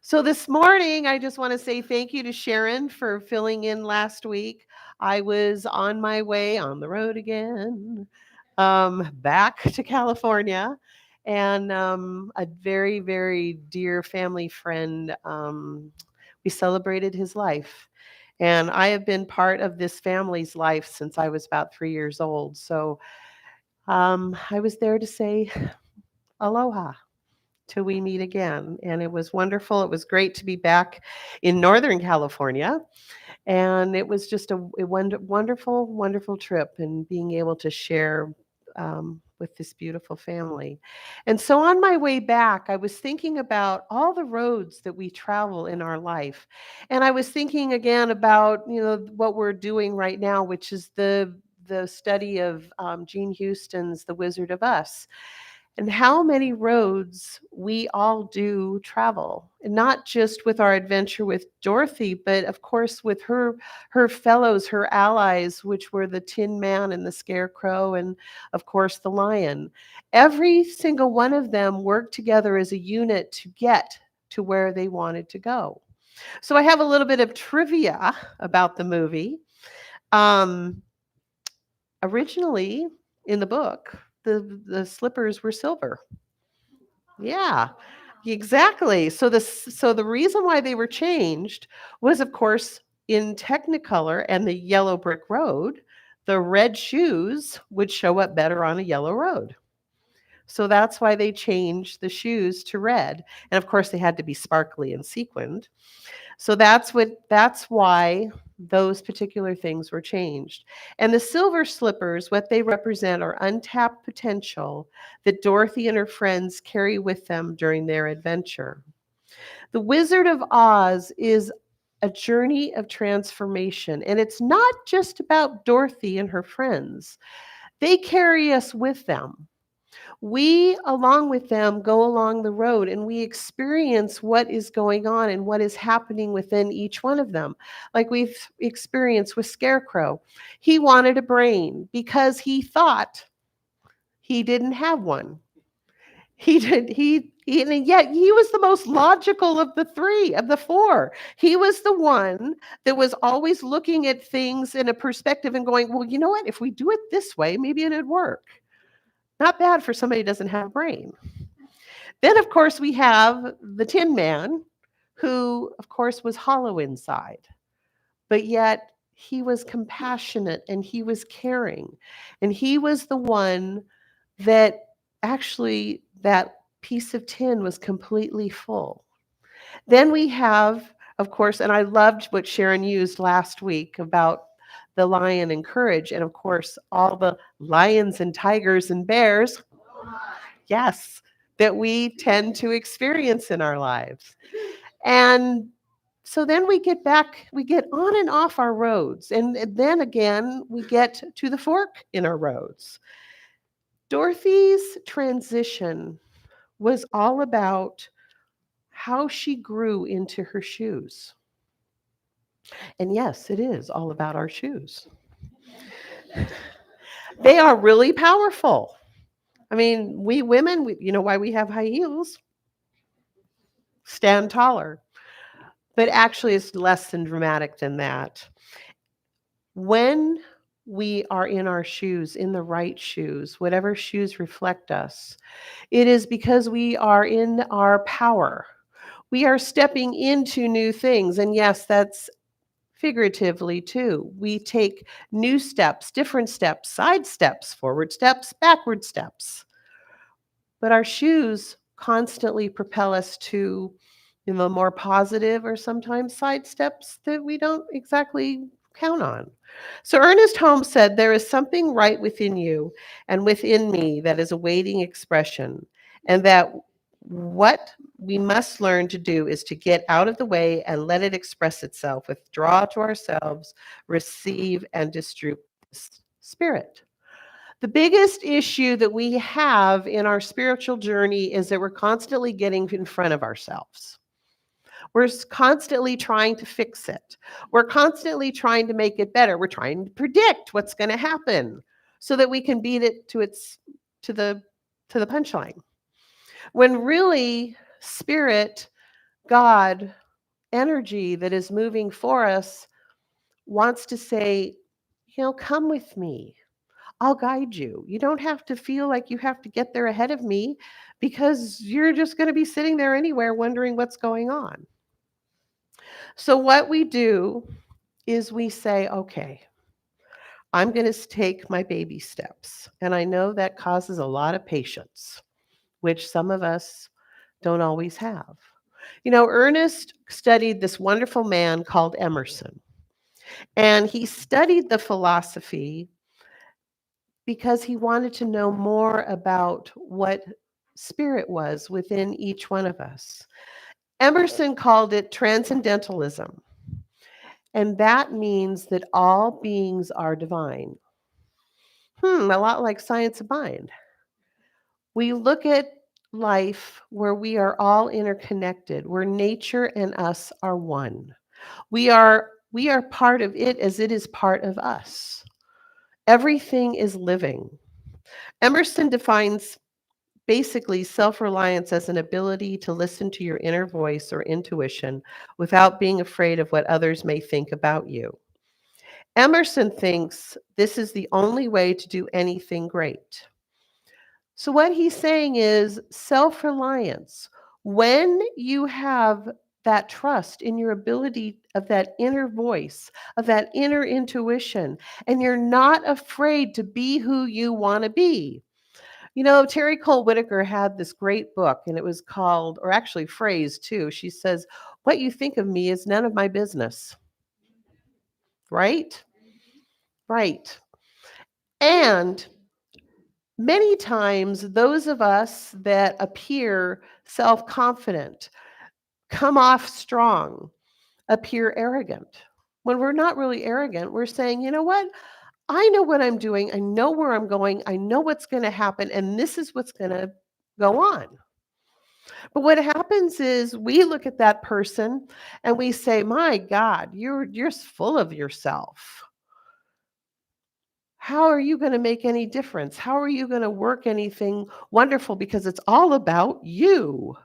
So this morning, I just want to say thank you to Sharon for filling in last week. I was on my way on the road again, back to California, and a very, very dear family friend. We celebrated his life, and I have been part of this family's life since I was about 3 years old. So I was there to say aloha till we meet again. And it was wonderful. It was great to be back in Northern California. And it was just a wonderful, wonderful trip and being able to share with this beautiful family. And so on my way back, I was thinking about all the roads that we travel in our life. And I was thinking again about, what we're doing right now, which is the study of Gene Houston's The Wizard of Us, and how many roads we all do travel, and not just with our adventure with Dorothy, but of course with her fellows, her allies, which were the Tin Man and the Scarecrow, and of course the Lion. Every single one of them worked together as a unit to get to where they wanted to go. So I have a little bit of trivia about the movie. Um, Originally in the book, the slippers were silver. Yeah, exactly. So the reason why they were changed was, of course, in Technicolor and the yellow brick road, the red shoes would show up better on a yellow road. So that's why they changed the shoes to red. And of course, they had to be sparkly and sequined. So that's why those particular things were changed. And the silver slippers, what they represent are untapped potential that Dorothy and her friends carry with them during their adventure. The Wizard of Oz is a journey of transformation, and it's not just about Dorothy and her friends. They carry us with them. We, along with them, go along the road and we experience what is going on and what is happening within each one of them. Like we've experienced with Scarecrow. He wanted a brain because he thought he didn't have one. And yet he was the most logical of the three, of the four. He was the one that was always looking at things in a perspective and going, well, you know what? If we do it this way, maybe it'd work. Not bad for somebody who doesn't have a brain. Then, of course, we have the Tin Man, who, of course, was hollow inside, but yet he was compassionate and he was caring. And he was the one that actually, that piece of tin was completely full. Then we have, of course, and I loved what Sharon used last week about the lion and courage, and of course, all the lions and tigers and bears. Yes, that we tend to experience in our lives. And so then we get on and off our roads. And then again, we get to the fork in our roads. Dorothy's transition was all about how she grew into her shoes. And yes, it is all about our shoes. They are really powerful. I mean, we women, you know why we have high heels? Stand taller. But actually, it's less than dramatic than that. When we are in our shoes, in the right shoes, whatever shoes reflect us, it is because we are in our power. We are stepping into new things. And yes, that's figuratively too. We take new steps, different steps, side steps, forward steps, backward steps. But our shoes constantly propel us to, more positive or sometimes side steps that we don't exactly count on. So Ernest Holmes said, there is something right within you and within me that is awaiting expression, and that what we must learn to do is to get out of the way and let it express itself, withdraw to ourselves, receive and distribute this spirit. The biggest issue that we have in our spiritual journey is that we're constantly getting in front of ourselves. We're constantly trying to fix it. We're constantly trying to make it better. We're trying to predict what's going to happen so that we can beat it to the punchline. When really spirit God energy that is moving for us wants to say, come with me. I'll guide you. You don't have to feel like you have to get there ahead of me because you're just going to be sitting there anywhere wondering what's going on. So, what we do is we say, okay, I'm going to take my baby steps. And I know that causes a lot of patience, which some of us don't always have. Ernest studied this wonderful man called Emerson, and he studied the philosophy because he wanted to know more about what spirit was within each one of us. Emerson called it transcendentalism, and that means that all beings are divine. A lot like science of mind. We look at life where we are all interconnected, where nature and us are one. We are part of it as it is part of us. Everything is living. Emerson defines basically self-reliance as an ability to listen to your inner voice or intuition without being afraid of what others may think about you. Emerson thinks this is the only way to do anything great. So, what he's saying is self reliance. When you have that trust in your ability of that inner voice, of that inner intuition, and you're not afraid to be who you want to be. Terry Cole Whitaker had this great book, and it was called, or actually phrase too. She says, "What you think of me is none of my business." Right? Right. And many times, those of us that appear self confident, come off strong, appear arrogant. When we're not really arrogant, we're saying, you know what? I know what I'm doing. I know where I'm going. I know what's going to happen. And this is what's going to go on. But what happens is we look at that person and we say, my God, you're just full of yourself. How are you going to make any difference? How are you going to work anything wonderful? Because it's all about you.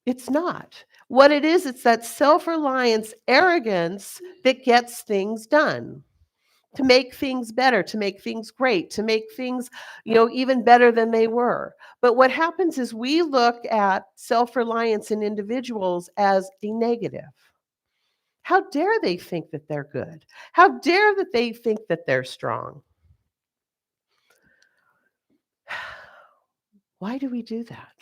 It's not. What it is, it's that self-reliance, arrogance that gets things done, to make things better, to make things great, to make things, even better than they were. But what happens is we look at self-reliance in individuals as a negative. How dare they think that they're good? How dare that they think that they're strong? Why do we do that?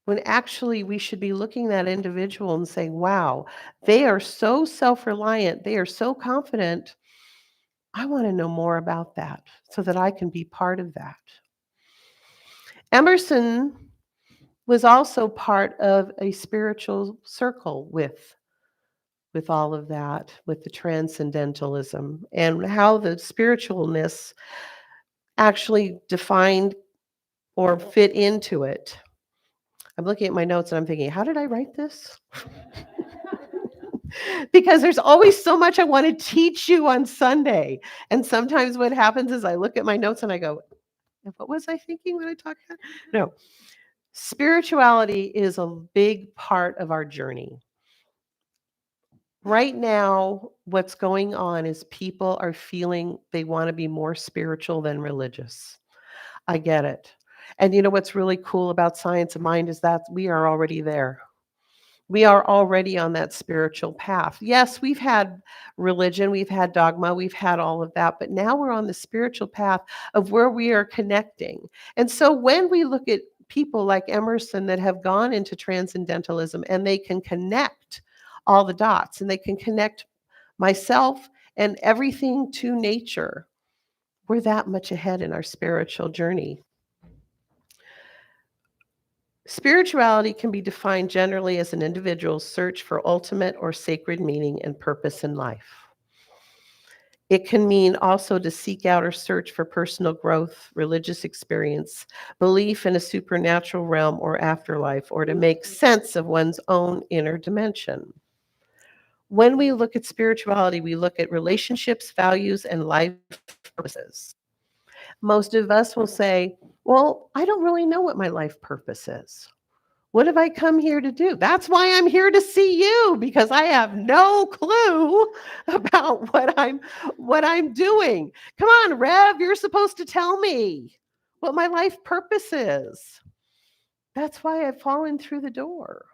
When actually we should be looking at that individual and saying, wow, they are so self-reliant, they are so confident. I want to know more about that so that I can be part of that. Emerson was also part of a spiritual circle with all of that, with the transcendentalism and how the spiritualness actually defined or fit into it. I'm looking at my notes and I'm thinking, how did I write this? Because there's always so much I want to teach you on Sunday. And sometimes what happens is I look at my notes and I go, what was I thinking when I talked about? No. Spirituality is a big part of our journey. Right now, what's going on is people are feeling they want to be more spiritual than religious. I get it. And what's really cool about Science of Mind is that we are already there. We are already on that spiritual path. Yes, we've had religion, we've had dogma, we've had all of that, but now we're on the spiritual path of where we are connecting. And so when we look at people like Emerson that have gone into transcendentalism and they can connect all the dots and they can connect myself and everything to nature, we're that much ahead in our spiritual journey. Spirituality can be defined generally as an individual's search for ultimate or sacred meaning and purpose in life. It can mean also to seek out or search for personal growth, religious experience, belief in a supernatural realm or afterlife, or to make sense of one's own inner dimension. When we look at spirituality, we look at relationships, values, and life purposes. Most of us will say, well, I don't really know what my life purpose is. What have I come here to do? That's why I'm here to see you, because I have no clue about what I'm doing. Come on, Rev, you're supposed to tell me what my life purpose is. That's why I've fallen through the door.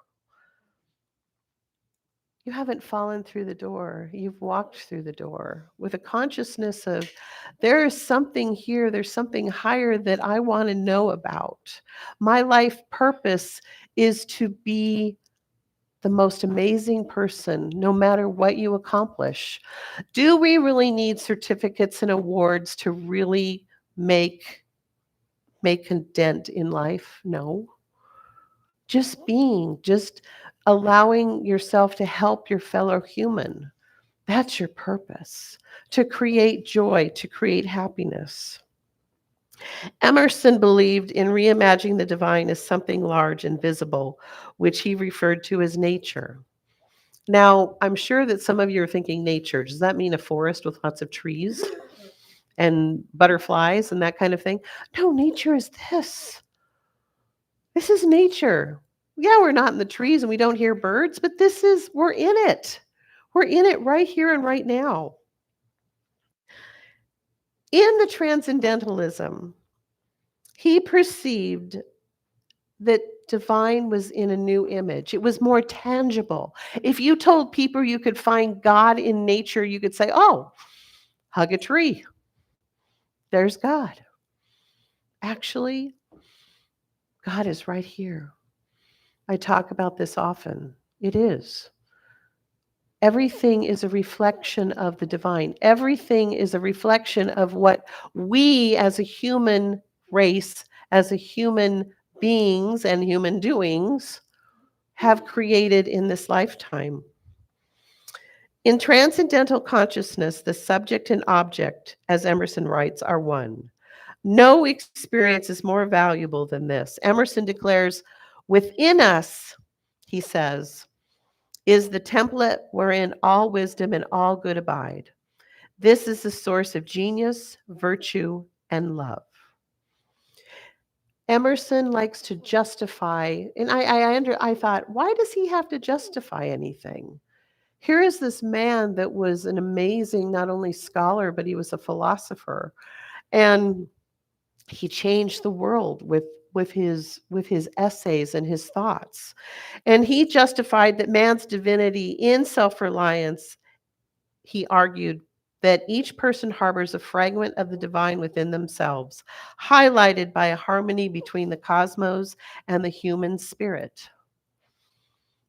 You haven't fallen through the door. You've walked through the door with a consciousness of there is something here, there's something higher that I want to know about. My life purpose is to be the most amazing person, no matter what you accomplish. Do we really need certificates and awards to really make a dent in life? No. Just being, just allowing yourself to help your fellow human. That's your purpose, to create joy, to create happiness. Emerson believed in reimagining the divine as something large and visible, which he referred to as nature. Now, I'm sure that some of you are thinking nature. Does that mean a forest with lots of trees and butterflies and that kind of thing? No, nature is this. This is nature. Yeah, we're not in the trees and we don't hear birds, but we're in it. We're in it right here and right now. In the transcendentalism, he perceived that divine was in a new image. It was more tangible. If you told people you could find God in nature, you could say, oh, hug a tree. There's God. Actually, God is right here. I talk about this often. It is. Everything is a reflection of the divine. Everything is a reflection of what we as a human race, as a human beings and human doings have created in this lifetime. In transcendental consciousness, the subject and object, as Emerson writes, are one. No experience is more valuable than this. Emerson declares, within us, he says, is the template wherein all wisdom and all good abide. This is the source of genius, virtue, and love. Emerson likes to justify, and I thought, why does he have to justify anything? Here is this man that was an amazing, not only scholar, but he was a philosopher. And he changed the world with his essays and his thoughts. And he justified that man's divinity in self-reliance. He argued that each person harbors a fragment of the divine within themselves, highlighted by a harmony between the cosmos and the human spirit.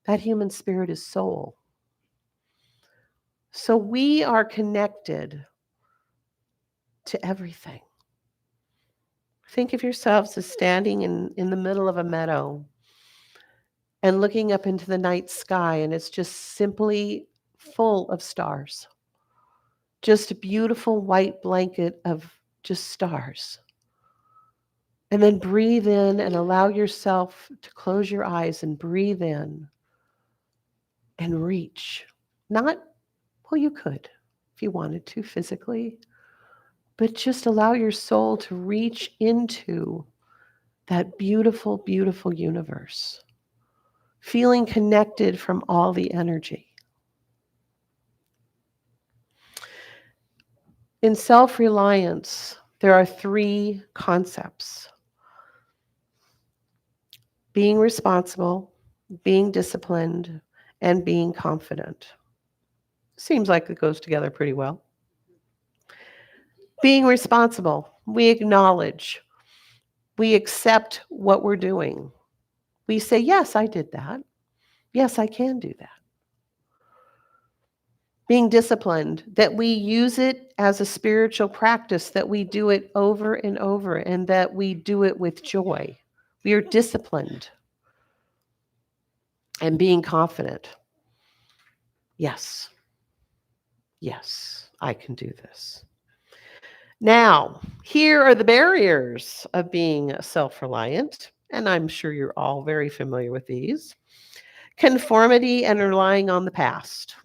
That human spirit is soul. So we are connected to everything. Think of yourselves as standing in the middle of a meadow and looking up into the night sky, and it's just simply full of stars. Just a beautiful white blanket of just stars. And then breathe in and allow yourself to close your eyes and breathe in and reach. Not, well, you could if you wanted to physically, but just allow your soul to reach into that beautiful, beautiful universe, feeling connected from all the energy. In self-reliance, there are three concepts: being responsible, being disciplined, and being confident. Seems like it goes together pretty well. Being responsible, we acknowledge, we accept what we're doing. We say, yes, I did that. Yes, I can do that. Being disciplined, that we use it as a spiritual practice, that we do it over and over, and that we do it with joy. We are disciplined. And being confident. Yes, I can do this. Now, here are the barriers of being self-reliant, and I'm sure you're all very familiar with these. Conformity and relying on the past.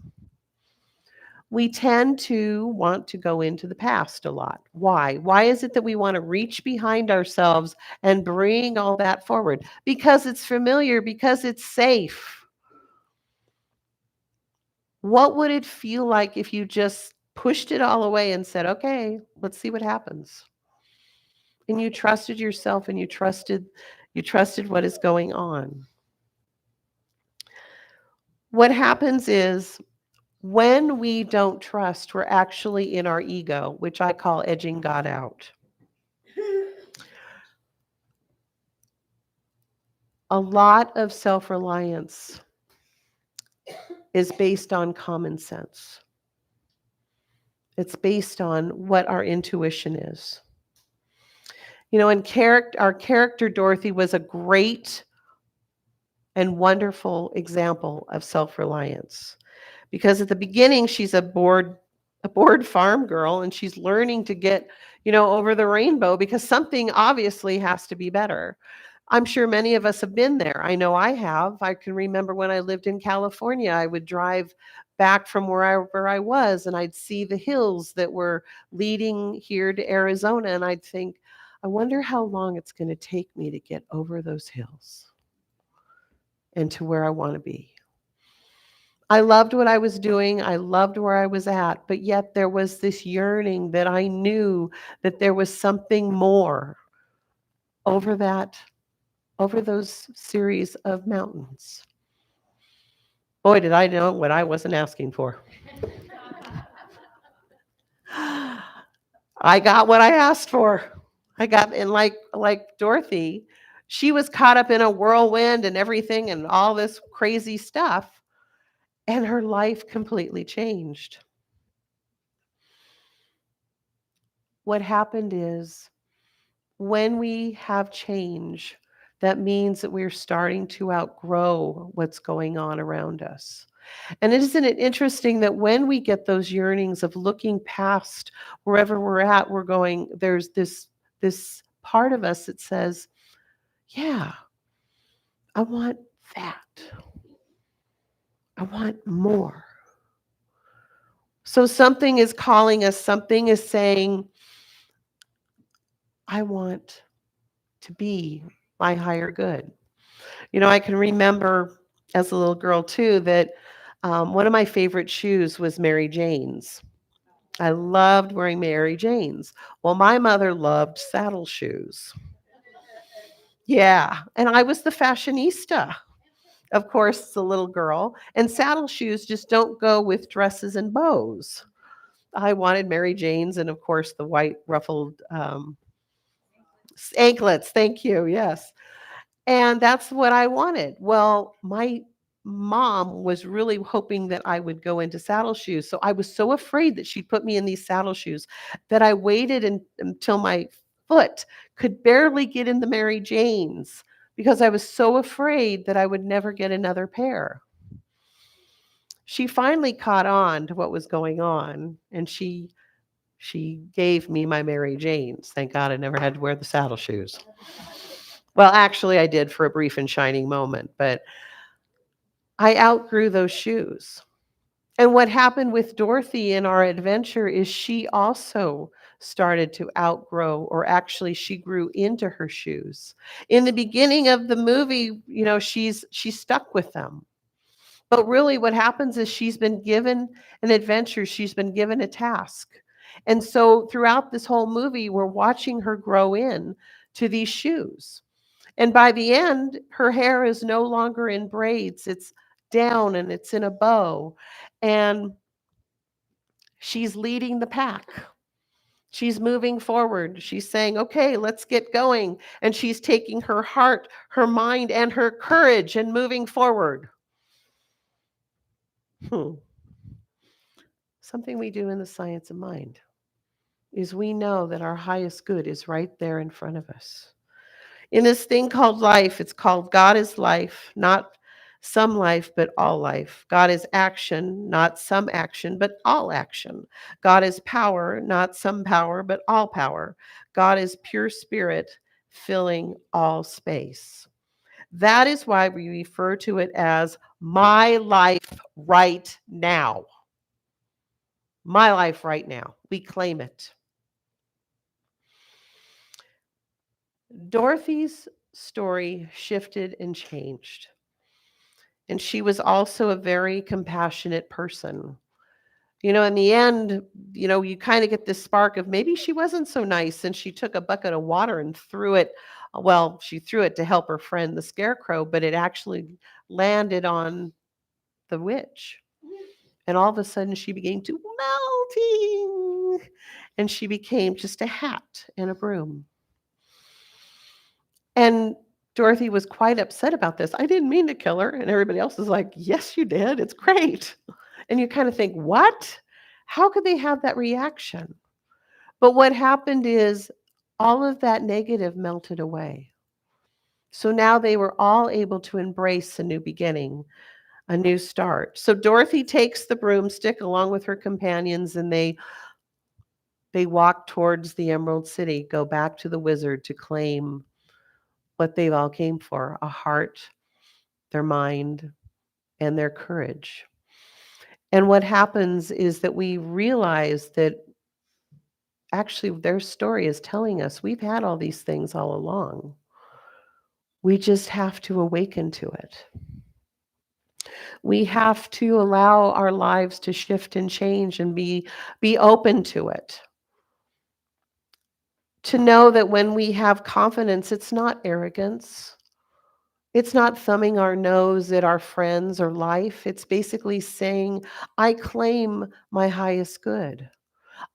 We tend to want to go into the past a lot. Why? Why is it that we want to reach behind ourselves and bring all that forward? Because it's familiar, because it's safe. What would it feel like if you just pushed it all away and said, okay, let's see what happens? And you trusted yourself and you trusted what is going on. What happens is when we don't trust, we're actually in our ego, which I call edging God out. A lot of self-reliance is based on common sense. It's based on what our intuition is. And our character Dorothy was a great and wonderful example of self-reliance. Because at the beginning she's a bored farm girl, and she's learning to get, over the rainbow, because something obviously has to be better. I'm sure many of us have been there. I know I have. I can remember when I lived in California, I would drive back from wherever I was, and I'd see the hills that were leading here to Arizona, and I'd think, I wonder how long it's going to take me to get over those hills and to where I want to be. I loved what I was doing. I loved where I was at, but yet there was this yearning that I knew that there was something more over those series of mountains. Boy, did I know what I wasn't asking for. I got what I asked for. And like Dorothy, she was caught up in a whirlwind and everything and all this crazy stuff, and her life completely changed. What happened is, when we have change, that means that we're starting to outgrow what's going on around us. And isn't it interesting that when we get those yearnings of looking past wherever we're at, we're going, there's this part of us that says, yeah, I want that. I want more. So something is calling us, something is saying, I want to be my higher good. I can remember as a little girl too that one of my favorite shoes was Mary Jane's. I loved wearing Mary Jane's. Well, my mother loved saddle shoes. Yeah, and I was the fashionista, of course, as a little girl. And saddle shoes just don't go with dresses and bows. I wanted Mary Jane's and, of course, the white ruffled anklets. Thank you. Yes. And that's what I wanted. Well, my mom was really hoping that I would go into saddle shoes. So I was so afraid that she'd put me in these saddle shoes that I waited until my foot could barely get in the Mary Janes, because I was so afraid that I would never get another pair. She finally caught on to what was going on, and she gave me my Mary Janes. Thank God I never had to wear the saddle shoes. Well, actually, I did for a brief and shining moment, but I outgrew those shoes. And what happened with Dorothy in our adventure is she also started to outgrow, or actually she grew into her shoes. In the beginning of the movie, she's stuck with them. But really what happens is she's been given an adventure, she's been given a task. And so throughout this whole movie, we're watching her grow in to these shoes. And by the end, her hair is no longer in braids. It's down and it's in a bow. And she's leading the pack. She's moving forward. She's saying, okay, let's get going. And she's taking her heart, her mind, and her courage and moving forward. Something we do in the science of mind is we know that our highest good is right there in front of us. In this thing called life, it's called God is life, not some life, but all life. God is action, not some action, but all action. God is power, not some power, but all power. God is pure spirit, filling all space. That is why we refer to it as my life right now. My life right now. We claim it. Dorothy's story shifted and changed. And she was also a very compassionate person. In the end, you kind of get this spark of maybe she wasn't so nice and she took a bucket of water and threw it. Well, she threw it to help her friend, the scarecrow, but it actually landed on the witch. And all of a sudden, she began to melting. And she became just a hat and a broom. And Dorothy was quite upset about this. I didn't mean to kill her. And everybody else is like, yes, you did. It's great. And you kind of think, what? How could they have that reaction? But what happened is all of that negative melted away. So now they were all able to embrace a new beginning, a new start. So Dorothy takes the broomstick along with her companions and they walk towards the Emerald City, go back to the wizard to claim what they all came for, a heart, their mind, and their courage. And what happens is that we realize that actually their story is telling us we've had all these things all along. We just have to awaken to it. We have to allow our lives to shift and change and be open to it. To know that when we have confidence, it's not arrogance. It's not thumbing our nose at our friends or life. It's basically saying, I claim my highest good.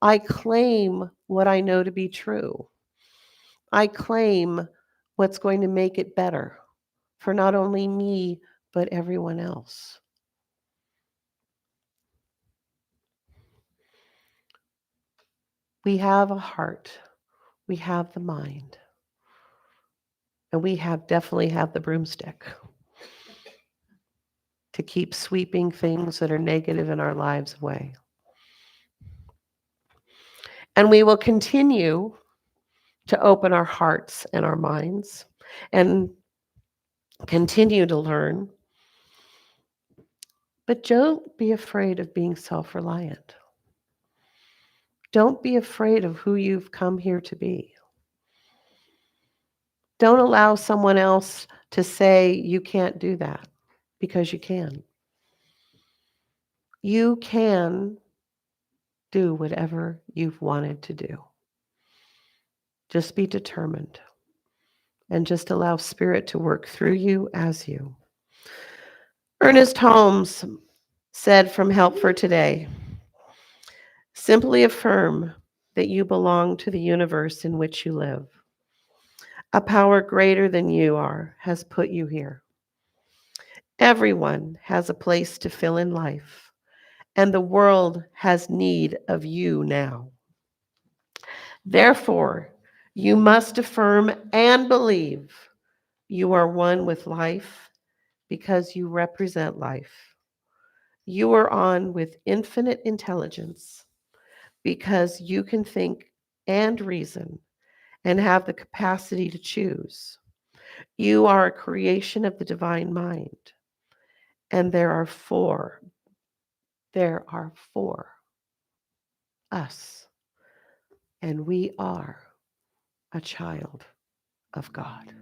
I claim what I know to be true. I claim what's going to make it better for not only me, but everyone else. We have a heart. We have the mind. And we definitely have the broomstick to keep sweeping things that are negative in our lives away. And we will continue to open our hearts and our minds and continue to learn. But don't be afraid of being self-reliant. Don't be afraid of who you've come here to be. Don't allow someone else to say you can't do that, because you can. You can do whatever you've wanted to do. Just be determined and just allow spirit to work through you as you. Ernest Holmes said from Help for Today, simply affirm that you belong to the universe in which you live. A power greater than you are has put you here. Everyone has a place to fill in life, and the world has need of you now. Therefore, you must affirm and believe you are one with life because you represent life. You are on with infinite intelligence because you can think and reason and have the capacity to choose. You are a creation of the divine mind. And there are four us, and we are a child of God.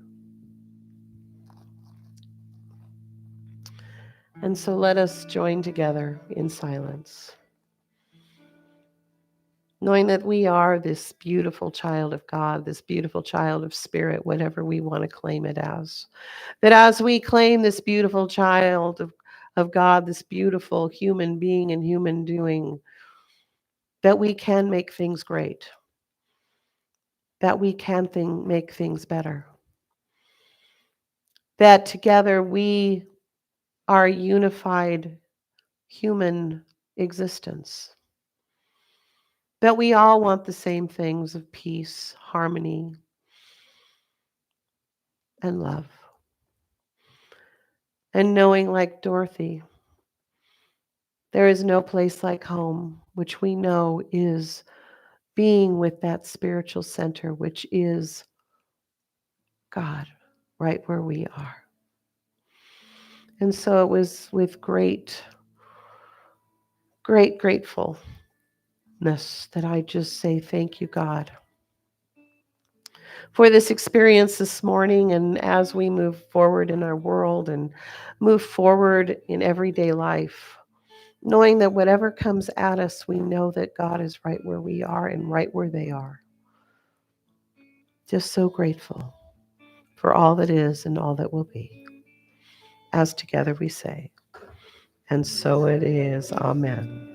And so let us join together in silence, knowing that we are this beautiful child of God, this beautiful child of spirit, whatever we want to claim it as. That as we claim this beautiful child of God, this beautiful human being and human doing, that we can make things great, that we can make things better, that together we are a unified human existence, that we all want the same things of peace, harmony, and love. And knowing, like Dorothy, there is no place like home, which we know is being with that spiritual center, which is God, right where we are. And so it was with grateful that I just say thank you, God, for this experience this morning. And as we move forward in our world and move forward in everyday life, knowing that whatever comes at us, we know that God is right where we are and right where they are. Just so grateful for all that is and all that will be. As together we say, and so it is. Amen.